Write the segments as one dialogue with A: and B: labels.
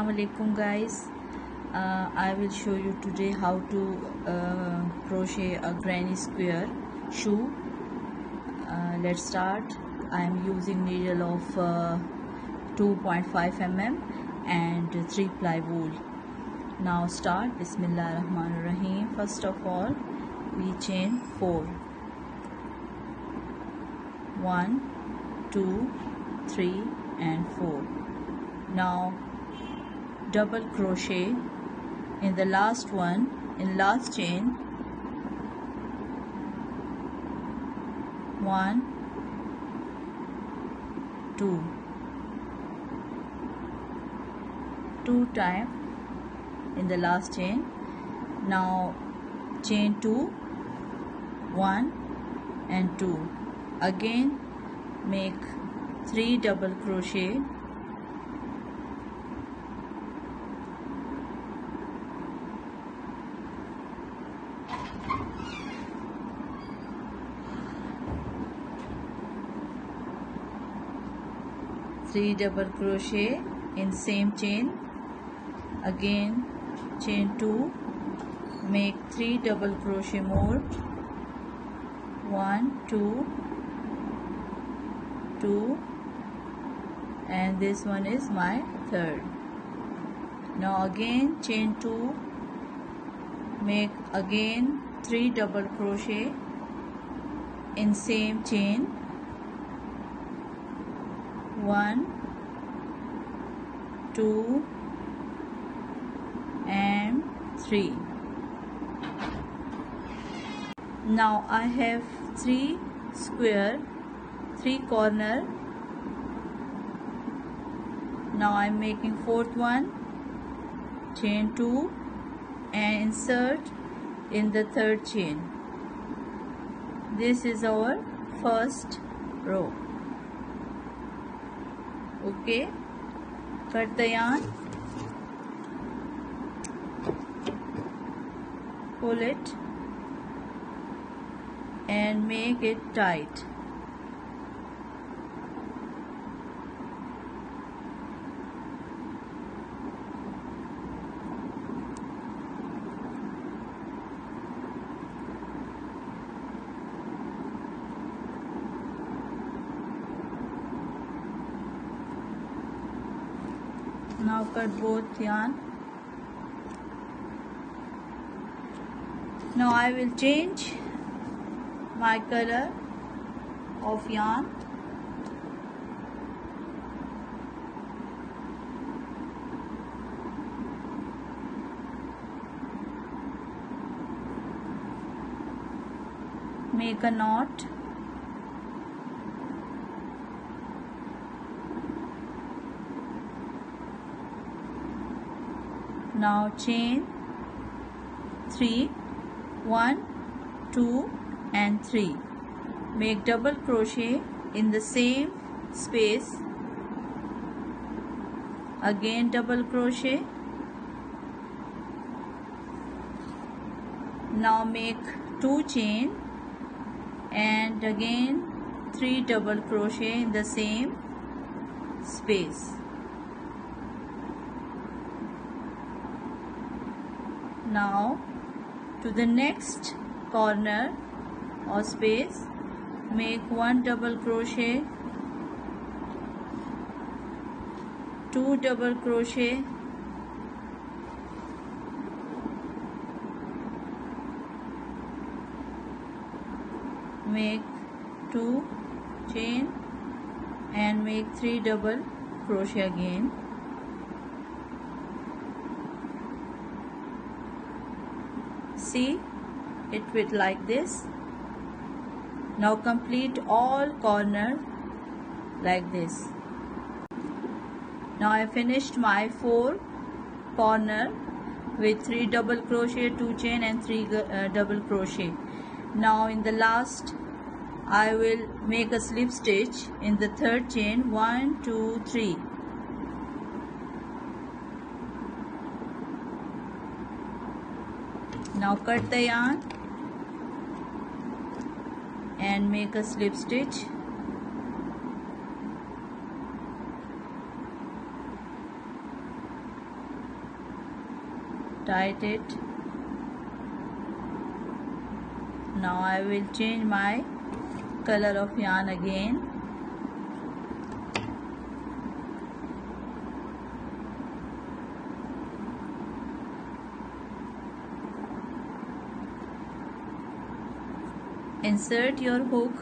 A: Assalamu alaikum guys. I will show you today how to crochet a granny square shoe. Let's start. I am using needle of 2.5 mm and 3 ply wool. Now start. Bismillah ar-Rahman ar-Rahim. First of all, we chain 4. 1, 2, 3 and 4. Now double crochet in the last one, in last chain. 1, 2, 2 times in the last chain. Now chain 2, 1 and 2. Again make 3 double crochet. Three double crochet in same chain. Again chain 2, make 3 double crochet more. 1, 2, 2, and this one is my third. Now again chain 2, make again 3 double crochet in same chain. 1, 2 and 3. Now I have 3 square, 3 corner. Now I am making fourth one, chain 2 and insert in the third chain. This is our first row. Okay, cut the yarn, pull it and make it tight. Now cut both yarn. Now I will change my color of yarn. Make a knot. Now chain 3, 1, 2 and 3. Make double crochet in the same space. Again double crochet. Now make 2 chain and again 3 double crochet in the same space. Now to the next corner or space, make 1 double crochet, 2 double crochet, make 2 chain and make 3 double crochet again. See, it will like this. Now complete all corner like this. Now I finished my 4 corner with 3 double crochet, 2 chain and 3 double crochet. Now in the last I will make a slip stitch in the third chain. 1, 2, 3. Now cut the yarn and make a slip stitch. tight it. Now I will change my color of yarn again. Insert your hook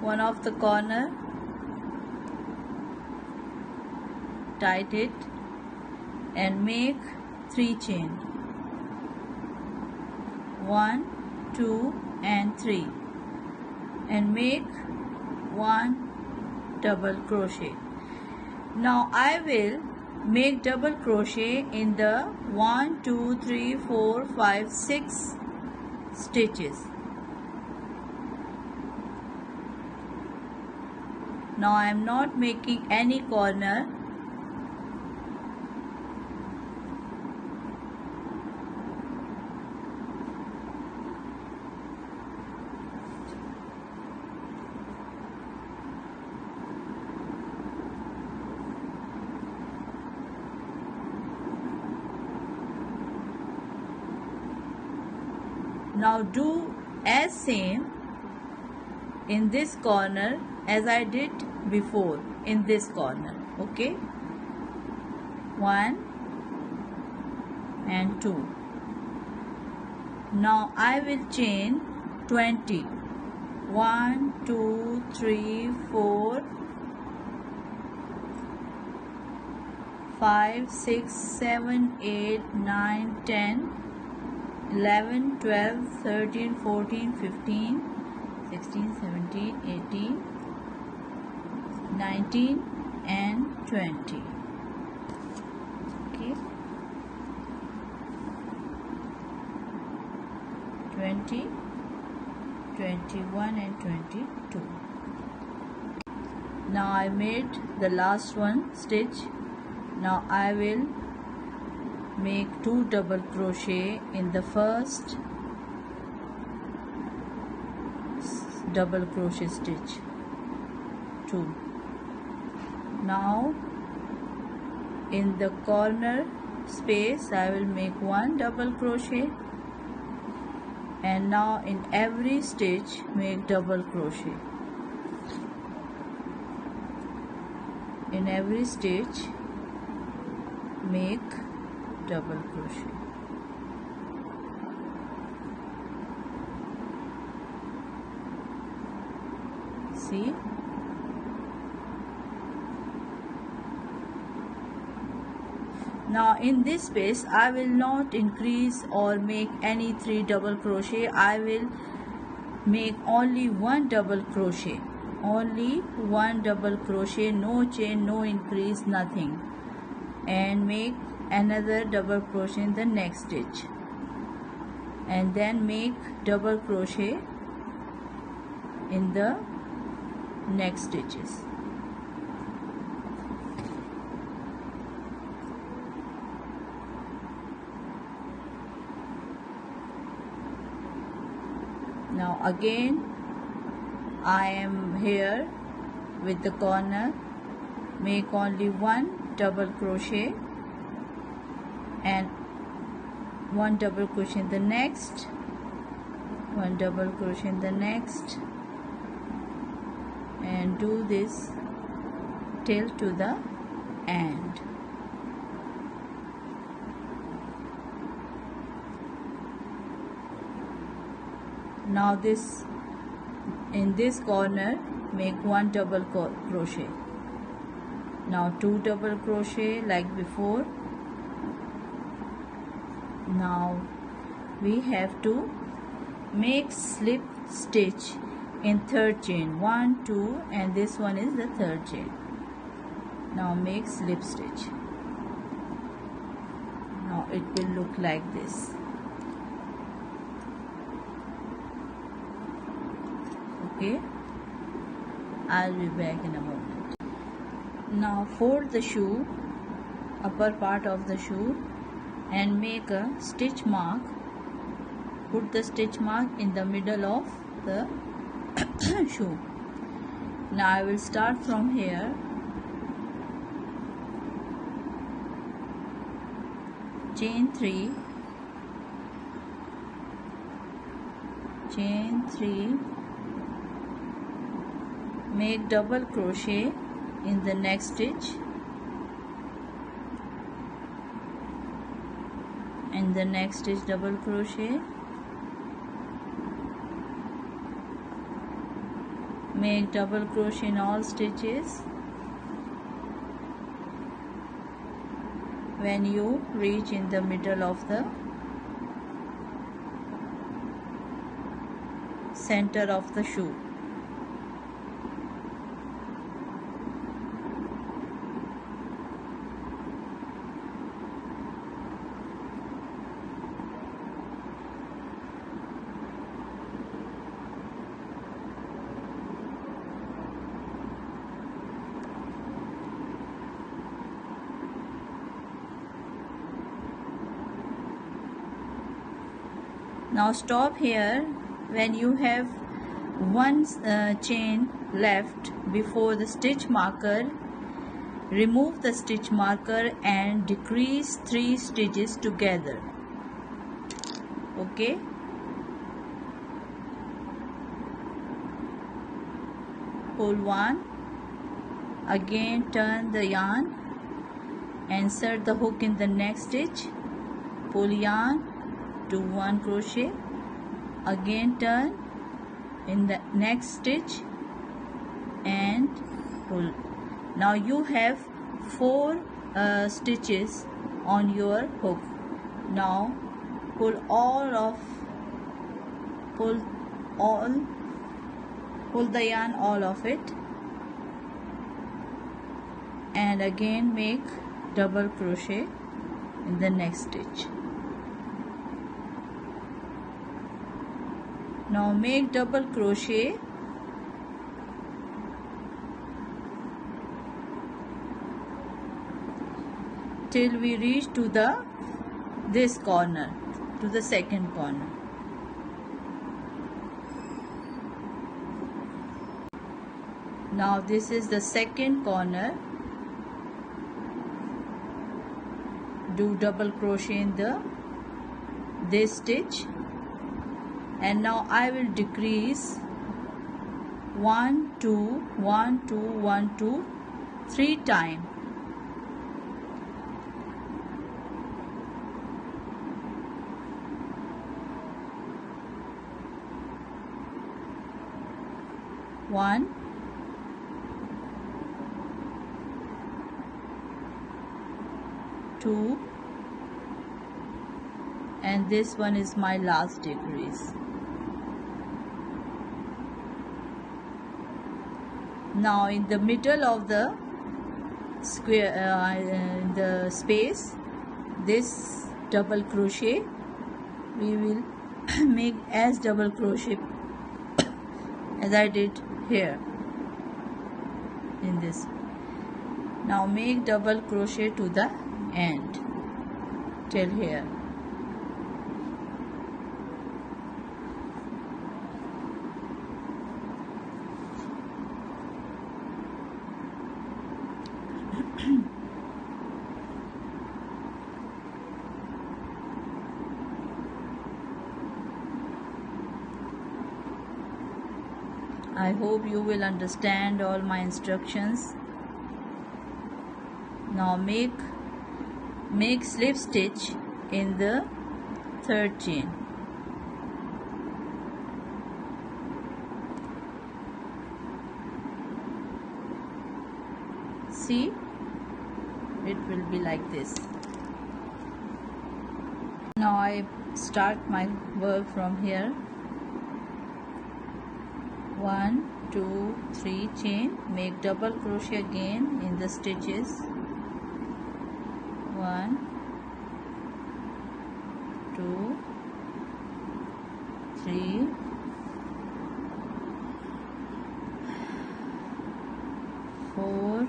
A: one of the corner, tight it and make 3 chain, 1, 2 and 3, and make 1 double crochet. Now I will make double crochet in the 1, 2, 3, 4, 5, 6 stitches. Now I am not making any corner. Now do as same in this corner as I did before in this corner. Okay, 1 and 2. Now I will chain 20. 1, 2, 3, 4, 5, 6, 7, 8, 9, 10, 11, 12, 13, 14, 15, 16, 17, 18, 19 and 20. Okay, 20, 21 and 22. Now I made the last one stitch. Now I will make 2 double crochet in the first double crochet stitch, 2. Now in the corner space I will make 1 double crochet, and now in every stitch make double crochet. In every stitch make double crochet. See? Now in this space I will not increase or make any 3 double crochet. I will make only 1 double crochet. Only 1 double crochet, no chain, no increase, nothing. And make another double crochet in the next stitch, and then make double crochet in the next stitches. Now again I am here with the corner, make only 1 double crochet and 1 double crochet in the next, 1 double crochet in the next, and do this till to the end. Now this in this corner make 1 double crochet. Now 2 double crochet like before. Now we have to make slip stitch in 3rd chain, 1, 2, and this one is the 3rd chain. Now make slip stitch. Now it will look like this. Okay, I'll be back in a moment. Now fold the shoe, upper part of the shoe, and make a stitch mark. Put the stitch mark in the middle of the shoe. Now I will start from here, chain 3, chain 3, make double crochet in the next stitch, in the next stitch double crochet, make double crochet in all stitches. When you reach in the middle of the center of the shoe, now stop here. When you have one chain left before the stitch marker, remove the stitch marker and decrease 3 stitches together. Okay, pull 1, again turn the yarn, insert the hook in the next stitch, pull yarn, do 1 crochet, again turn in the next stitch and pull. Now you have 4 stitches on your hook. Now pull the yarn all of it, and again make double crochet in the next stitch. Now make double crochet till we reach to this corner, to the second corner. Now this is the second corner. Do double crochet in this stitch, and now I will decrease 1 2 1 2 1 2 3 times. One, two, and this one is my last decrease. Now in the middle of the square, the space, this double crochet we will make as double crochet as I did here in this. Now make double crochet to the end till here. I hope you will understand all my instructions. Now make slip stitch in the third chain. See, it will be like this. Now I start my work from here. 1 2 3 chain, make double crochet again in the stitches. 1 2 3 4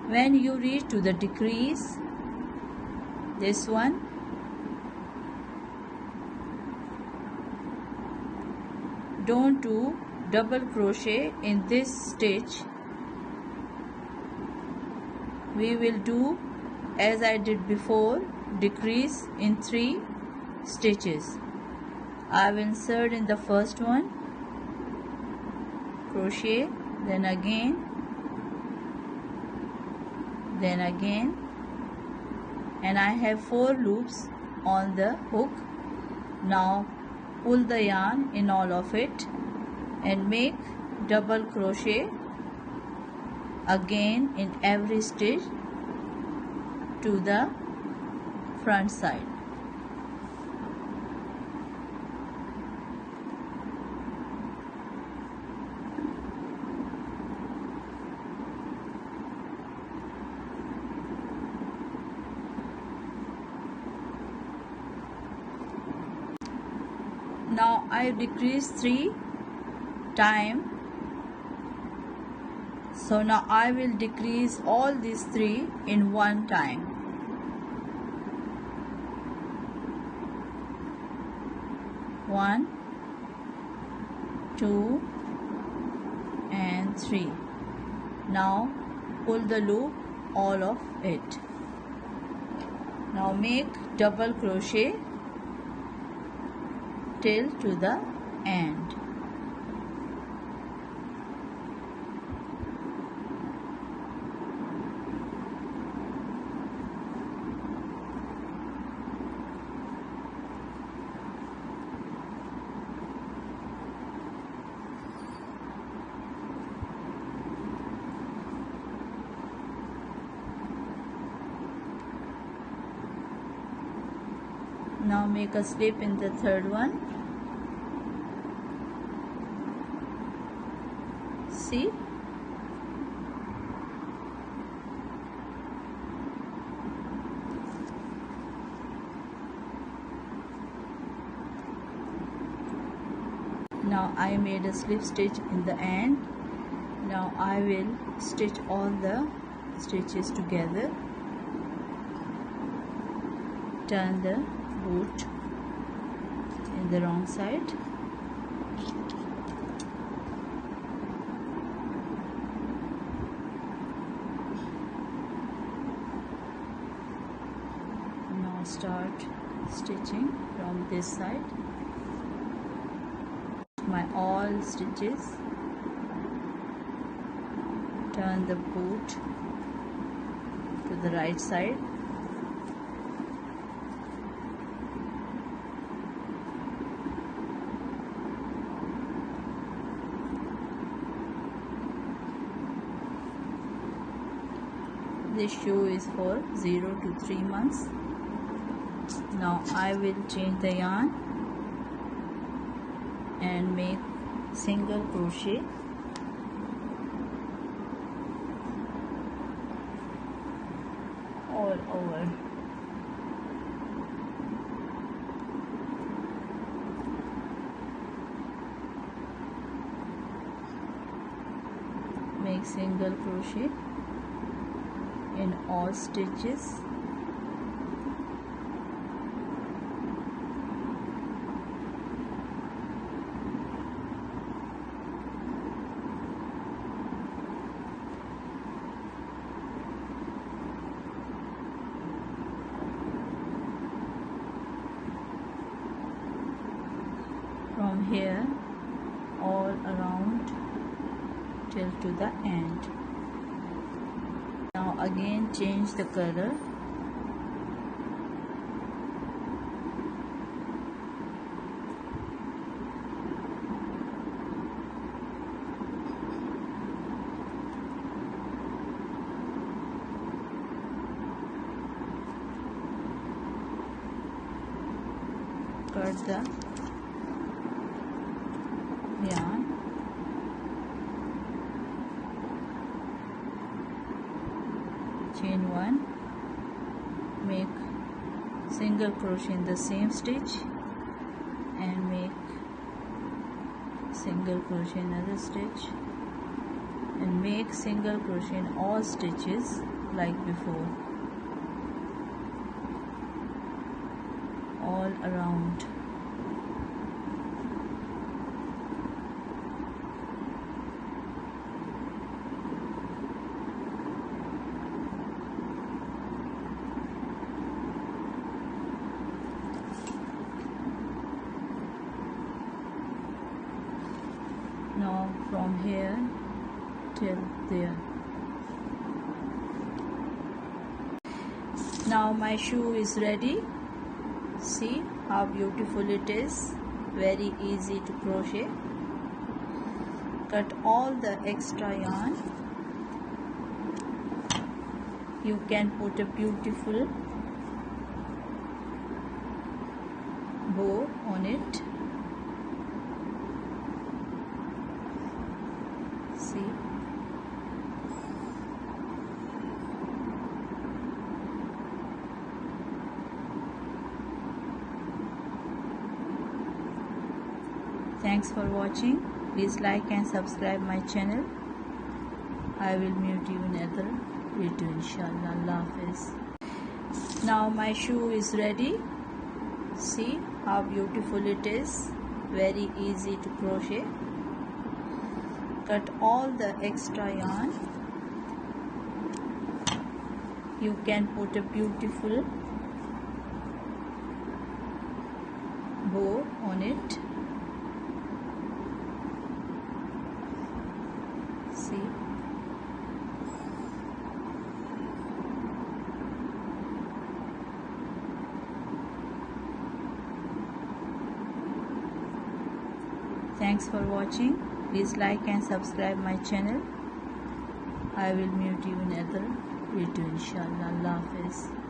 A: When you reach to the decrease, this one, don't do double crochet in this stitch. We will do as I did before, decrease in 3 stitches. I will insert in the first one, crochet, then again, and I have 4 loops on the hook. Now pull the yarn in all of it and make double crochet again in every stitch to the front side. Now I decreased 3 times, so now I will decrease all these 3 in one time. One, 2 and 3. Now pull the loop all of it. Now make double crochet till to the end. Now make a slip in the third one. See? Now I made a slip stitch in the end. Now I will stitch all the stitches together. Turn the boot in the wrong side. Now start stitching from this side. My all stitches. Turn the boot to the right side. This shoe is for 0 to 3 months. Now I will change the yarn and make single crochet all over. Make single crochet in all stitches. From here all around till to the end. Now again change the color. Cut the yarn. Chain 1, make single crochet in the same stitch and make single crochet in another stitch and make single crochet in all stitches like before, all around. Now from here till there. Now my shoe is ready. See how beautiful it is. Very easy to crochet. Cut all the extra yarn. You can put a beautiful bow on it. See, thanks for watching. Please like and subscribe my channel. I will meet you in another video, inshallah. Allah Hafiz. Now my shoe is ready. See how beautiful it is. Very easy to crochet. Cut all the extra yarn. You can put a beautiful bow on it. See, thanks for watching. Please like and subscribe my channel. I will meet you in another video, inshallah. Allah Hafiz.